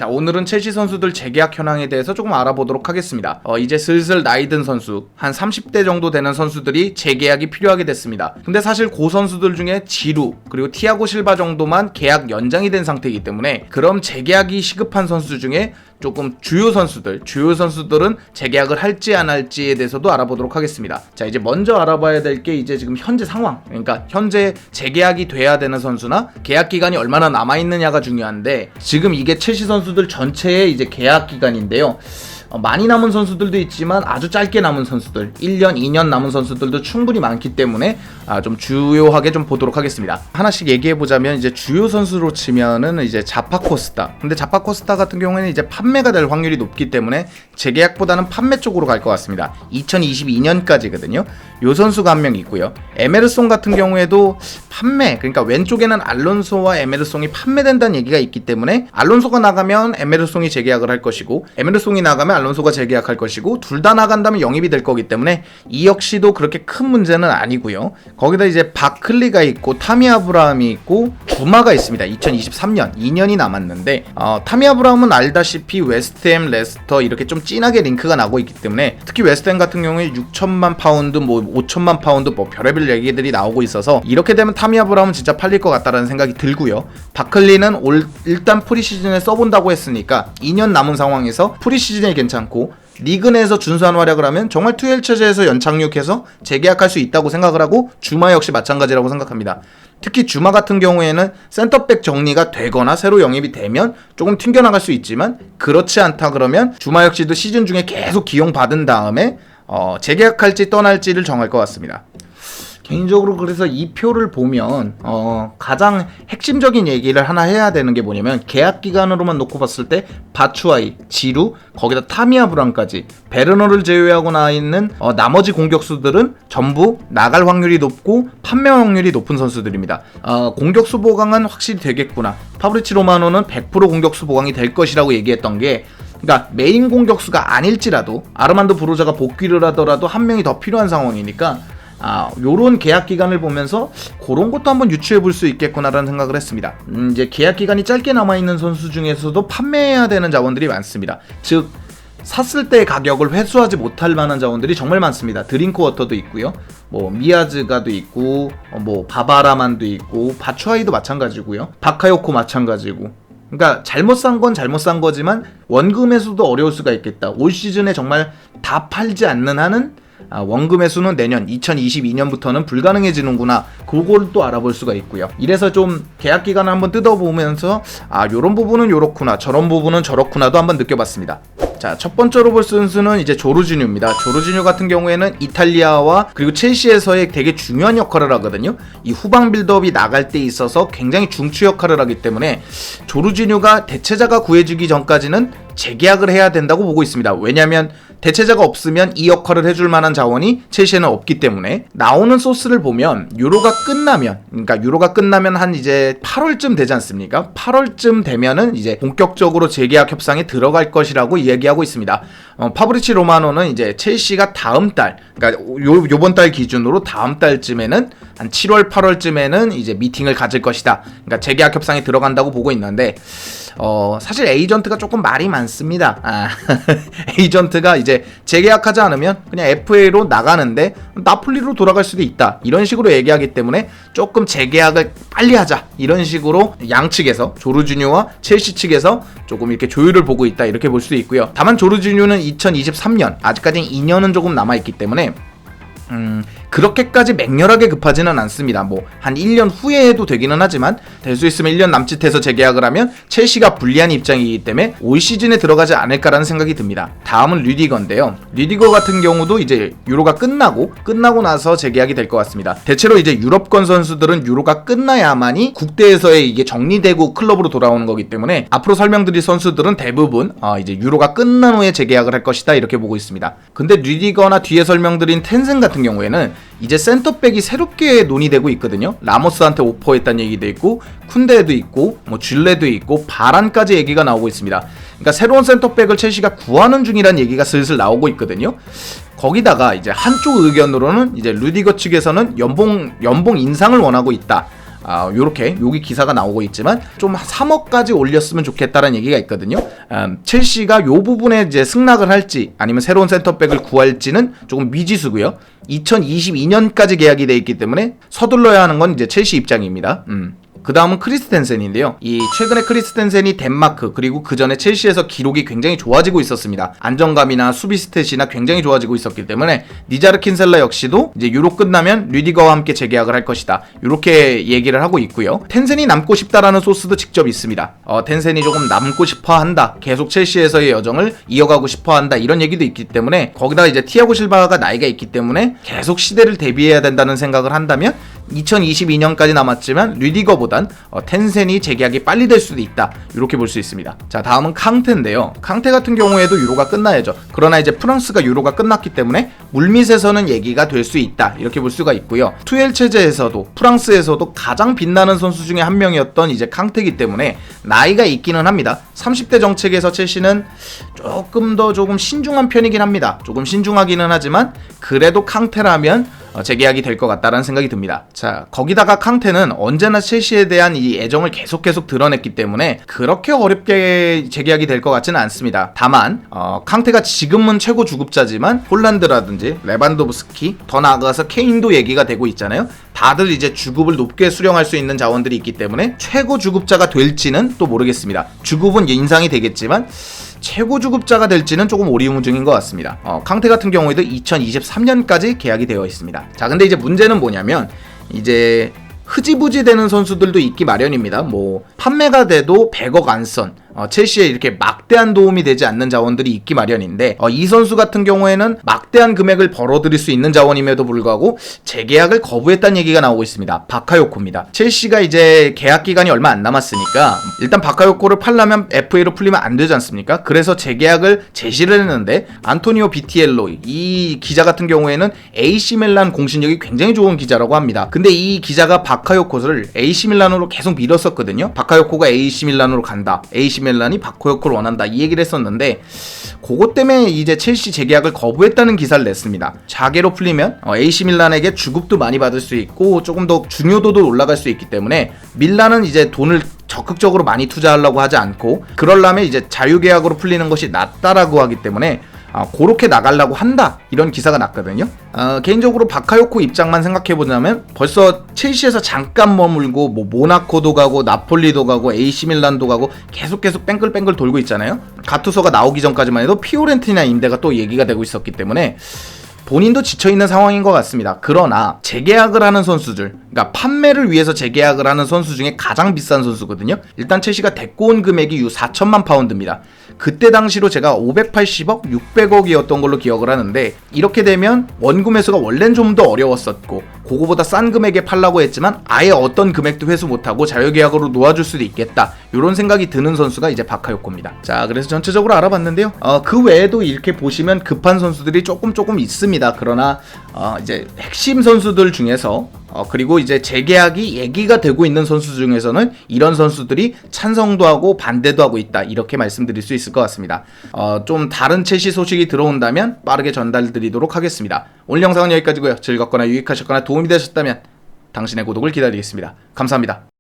자, 오늘은 첼시 선수들 재계약 현황에 대해서 조금 알아보도록 하겠습니다. 이제 슬슬 나이 든 선수, 한 30대 정도 되는 선수들이 재계약이 필요하게 됐습니다. 근데 사실 고 선수들 중에 지루 그리고 티아고 실바 정도만 계약 연장이 된 상태이기 때문에 그럼 재계약이 시급한 선수 중에 조금 주요 선수들은 재계약을 할지 안 할지에 대해서도 알아보도록 하겠습니다. 자, 이제 먼저 알아봐야 될 게 이제 지금 현재 상황, 그러니까 현재 재계약이 돼야 되는 선수나 계약 기간이 얼마나 남아있느냐가 중요한데, 지금 이게 첼시 선수들 전체의 이제 계약 기간인데요. 많이 남은 선수들도 있지만 아주 짧게 남은 선수들, 1년, 2년 남은 선수들도 충분히 많기 때문에 좀 주요하게 좀 보도록 하겠습니다. 하나씩 얘기해보자면, 이제 주요 선수로 치면은 이제 자파코스타. 근데 자파코스타 같은 경우에는 이제 판매가 될 확률이 높기 때문에 재계약보다는 판매 쪽으로 갈 것 같습니다. 2022년까지거든요. 요 선수가 한 명 있고요. 에메르송 같은 경우에도 판매, 그러니까 왼쪽에는 알론소와 에메르송이 판매된다는 얘기가 있기 때문에 알론소가 나가면 에메르송이 재계약을 할 것이고, 에메르송이 나가면 알론소가 재계약할 것이고, 둘 다 나간다면 영입이 될 거기 때문에 이 역시도 그렇게 큰 문제는 아니고요. 거기다 이제 바클리가 있고 타미 아브라함이 있고 주마가 있습니다. 2023년 2년이 남았는데 타미 아브라함은 알다시피 웨스트햄, 레스터 이렇게 좀 진하게 링크가 나고 있기 때문에, 특히 웨스트햄 같은 경우에 6천만 파운드, 뭐 5천만 파운드, 뭐 별의별 얘기들이 나오고 있어서 이렇게 되면 타미 아브라함은 진짜 팔릴 것 같다라는 생각이 들고요. 바클리는 일단 프리시즌에 써본다고 했으니까 2년 남은 상황에서 프리시즌이 괜찮고 리그 내에서 준수한 활약을 하면 정말 투엘 체제에서 연착륙해서 재계약할 수 있다고 생각을 하고, 주마 역시 마찬가지라고 생각합니다. 특히 주마 같은 경우에는 센터백 정리가 되거나 새로 영입이 되면 조금 튕겨나갈 수 있지만, 그렇지 않다 그러면 주마 역시도 시즌 중에 계속 기용받은 다음에 재계약할지 떠날지를 정할 것 같습니다. 개인적으로 그래서 이 표를 보면 가장 핵심적인 얘기를 하나 해야 되는 게 뭐냐면, 계약 기간으로만 놓고 봤을 때 바추아이, 지루, 거기다 타미 아브람까지 베르너를 제외하고 나 있는 나머지 공격수들은 전부 나갈 확률이 높고 판매 확률이 높은 선수들입니다. 공격수 보강은 확실히 되겠구나. 파브리치 로마노는 100% 공격수 보강이 될 것이라고 얘기했던 게, 그러니까 메인 공격수가 아닐지라도 아르만도 브로자가 복귀를 하더라도 한 명이 더 필요한 상황이니까 요런 계약 기간을 보면서 그런 것도 한번 유추해 볼 수 있겠구나라는 생각을 했습니다. 이제 계약 기간이 짧게 남아있는 선수 중에서도 판매해야 되는 자원들이 많습니다. 즉 샀을 때 가격을 회수하지 못할 만한 자원들이 정말 많습니다. 드링크워터도 있고요, 뭐 미아즈가도 있고, 뭐 바바라만도 있고, 바추아이도 마찬가지고요, 바카요코 마찬가지고. 그러니까 잘못 산 건 잘못 산 거지만 원금 회수도 어려울 수가 있겠다. 올 시즌에 정말 다 팔지 않는 한은 원금 회수는 내년 2022년부터는 불가능해지는구나, 그걸 또 알아볼 수가 있고요. 이래서 좀 계약 기간을 한번 뜯어보면서 요런 부분은 요렇구나, 저런 부분은 저렇구나도 한번 느껴봤습니다. 자, 첫 번째로 볼 선수는 이제 조르지뉴입니다. 조르지뉴 같은 경우에는 이탈리아와 그리고 첼시에서의 되게 중요한 역할을 하거든요. 이 후방 빌드업이 나갈 때 있어서 굉장히 중추 역할을 하기 때문에 조르지뉴가 대체자가 구해지기 전까지는 재계약을 해야 된다고 보고 있습니다. 왜냐하면 대체자가 없으면 이 역할을 해줄 만한 자원이 첼시에는 없기 때문에. 나오는 소스를 보면 유로가 끝나면 한 이제 8월쯤 되지 않습니까? 8월쯤 되면은 이제 본격적으로 재계약 협상에 들어갈 것이라고 이야기하고 있습니다. 파브리치 로마노는 이제 첼시가 다음 달, 그러니까 요번 달 기준으로 다음 달쯤에는 한 7월, 8월쯤에는 이제 미팅을 가질 것이다. 그러니까 재계약 협상에 들어간다고 보고 있는데, 사실 에이전트가 조금 말이 많습니다. 에이전트가 이제 재계약하지 않으면 그냥 FA로 나가는데 나폴리로 돌아갈 수도 있다, 이런 식으로 얘기하기 때문에 조금 재계약을 빨리 하자, 이런 식으로 양측에서, 조르지뉴와 첼시 측에서 조금 이렇게 조율을 보고 있다, 이렇게 볼 수도 있고요. 다만 조르지뉴는 2023년, 아직까지 2년은 조금 남아있기 때문에 그렇게까지 맹렬하게 급하지는 않습니다. 뭐 한 1년 후에 해도 되기는 하지만, 될 수 있으면 1년 남짓해서 재계약을 하면 첼시가 불리한 입장이기 때문에 올 시즌에 들어가지 않을까라는 생각이 듭니다. 다음은 류디거인데요. 류디거 같은 경우도 이제 유로가 끝나고 나서 재계약이 될 것 같습니다. 대체로 이제 유럽권 선수들은 유로가 끝나야만이 국대에서의 이게 정리되고 클럽으로 돌아오는 거기 때문에, 앞으로 설명드릴 선수들은 대부분 이제 유로가 끝난 후에 재계약을 할 것이다, 이렇게 보고 있습니다. 근데 류디거나 뒤에 설명드린 텐센 같은 경우에는 이제 센터백이 새롭게 논의되고 있거든요. 라모스한테 오퍼했다는 얘기도 있고, 쿤데도 있고, 뭐 줄레도 있고, 바란까지 얘기가 나오고 있습니다. 그러니까 새로운 센터백을 첼시가 구하는 중이라는 얘기가 슬슬 나오고 있거든요. 거기다가 이제 한쪽 의견으로는 이제 루디거 측에서는 연봉 인상을 원하고 있다. 요렇게 여기 기사가 나오고 있지만 좀 3억까지 올렸으면 좋겠다는 얘기가 있거든요. 첼시가 요 부분에 이제 승낙을 할지 아니면 새로운 센터백을 구할지는 조금 미지수고요. 2022년까지 계약이 돼 있기 때문에 서둘러야 하는 건 이제 첼시 입장입니다. 그 다음은 크리스텐센인데요. 이 최근에 크리스텐센이 덴마크 그리고 그 전에 첼시에서 기록이 굉장히 좋아지고 있었습니다. 안정감이나 수비 스탯이나 굉장히 좋아지고 있었기 때문에 니자르 킨셀라 역시도 이제 유로 끝나면 류디거와 함께 재계약을 할 것이다. 이렇게 얘기를 하고 있고요. 텐센이 남고 싶다라는 소스도 직접 있습니다. 텐센이 조금 남고 싶어한다. 계속 첼시에서의 여정을 이어가고 싶어한다. 이런 얘기도 있기 때문에 거기다 이제 티아고 실바가 나이가 있기 때문에 계속 시대를 대비해야 된다는 생각을 한다면 2022년까지 남았지만 류디거보단 텐센이 재계약이 빨리 될 수도 있다. 이렇게 볼 수 있습니다. 자, 다음은 캉테인데요. 캉테 같은 경우에도 유로가 끝나야죠. 그러나 이제 프랑스가 유로가 끝났기 때문에 물밑에서는 얘기가 될 수 있다. 이렇게 볼 수가 있고요. 투엘 체제에서도 프랑스에서도 가장 빛나는 선수 중에 한 명이었던 이제 캉테이기 때문에 나이가 있기는 합니다. 30대 정책에서 첼시는 조금 신중한 편이긴 합니다. 조금 신중하기는 하지만 그래도 캉테라면 재계약이 될 것 같다라는 생각이 듭니다. 자, 거기다가 캉테는 언제나 첼시에 대한 이 애정을 계속 드러냈기 때문에 그렇게 어렵게 재계약이 될 것 같지는 않습니다. 다만 캉테가 지금은 최고 주급자지만 홀란드라든지 레반도브스키, 더 나아가서 케인도 얘기가 되고 있잖아요. 다들 이제 주급을 높게 수령할 수 있는 자원들이 있기 때문에 최고 주급자가 될지는 또 모르겠습니다. 주급은 인상이 되겠지만 최고 주급자가 될지는 조금 오리무중인 것 같습니다. 캉테 같은 경우에도 2023년까지 계약이 되어 있습니다. 자, 근데 이제 문제는 뭐냐면 이제 흐지부지 되는 선수들도 있기 마련입니다. 뭐 판매가 돼도 100억 안선, 첼시에 이렇게 막대한 도움이 되지 않는 자원들이 있기 마련인데 이 선수 같은 경우에는 막대한 금액을 벌어들일 수 있는 자원임에도 불구하고 재계약을 거부했다는 얘기가 나오고 있습니다. 바카요코입니다. 첼시가 이제 계약 기간이 얼마 안 남았으니까 일단 바카요코를 팔려면 FA로 풀리면 안 되지 않습니까? 그래서 재계약을 제시를 했는데 안토니오 비티엘로 이 기자 같은 경우에는 AC 밀란 공신력이 굉장히 좋은 기자라고 합니다. 근데 이 기자가 바카요코를 AC 밀란으로 계속 밀었었거든요. 바카요코가 AC 밀란으로 간다. AC 밀란이 바카요코를 원한다. 이 얘기를 했었는데 그것 때문에 이제 첼시 재계약을 거부했다는 기사를 냈습니다. 자계로 풀리면 AC 밀란에게 주급도 많이 받을 수 있고 조금 더 중요도도 올라갈 수 있기 때문에 밀란은 이제 돈을 적극적으로 많이 투자하려고 하지 않고 그러려면 이제 자유계약으로 풀리는 것이 낫다라고 하기 때문에 그렇게 나가려고 한다 이런 기사가 났거든요. 개인적으로 바카요코 입장만 생각해보자면 벌써 첼시에서 잠깐 머물고 뭐 모나코도 가고 나폴리도 가고 AC 밀란도 가고 계속 뺑글뺑글 돌고 있잖아요. 가투소가 나오기 전까지만 해도 피오렌티나 임대가 또 얘기가 되고 있었기 때문에 본인도 지쳐있는 상황인 것 같습니다. 그러나 재계약을 하는 선수들, 그러니까 판매를 위해서 재계약을 하는 선수 중에 가장 비싼 선수거든요. 일단 첼시가 데리고 온 금액이 4천만 파운드입니다. 그때 당시로 제가 580억, 600억이었던 걸로 기억을 하는데 이렇게 되면 원금 회수가 원래는 좀 더 어려웠었고 그거보다 싼 금액에 팔라고 했지만 아예 어떤 금액도 회수 못하고 자유계약으로 놓아줄 수도 있겠다 이런 생각이 드는 선수가 이제 바카요코입니다. 자, 그래서 전체적으로 알아봤는데요. 그 외에도 이렇게 보시면 급한 선수들이 조금 있습니다. 그러나 이제 핵심 선수들 중에서 그리고 이제 재계약이 얘기가 되고 있는 선수 중에서는 이런 선수들이 찬성도 하고 반대도 하고 있다 이렇게 말씀드릴 수 있을 것 같습니다. 좀 다른 첼시 소식이 들어온다면 빠르게 전달드리도록 하겠습니다. 오늘 영상은 여기까지고요. 즐겁거나 유익하셨거나 도움이 되셨다면 당신의 구독을 기다리겠습니다. 감사합니다.